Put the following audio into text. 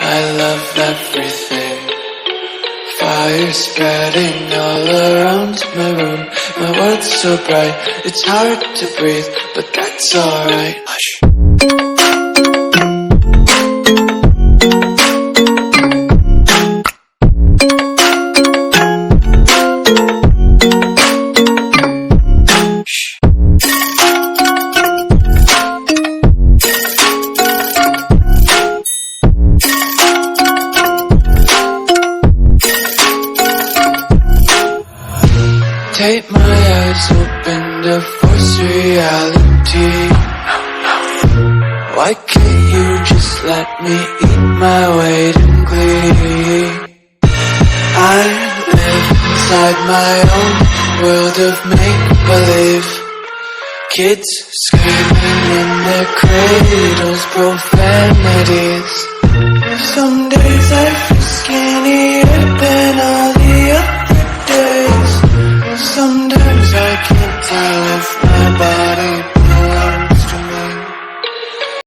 I love everything. Fire spreading all around my room. My world's so bright, it's hard to breathe, but that's alright. Hush. Take my eyes open to force reality. Why can't you just let me eat my weight in glee? I live inside my own world of make-believe. Kids screaming in their cradles, profanities.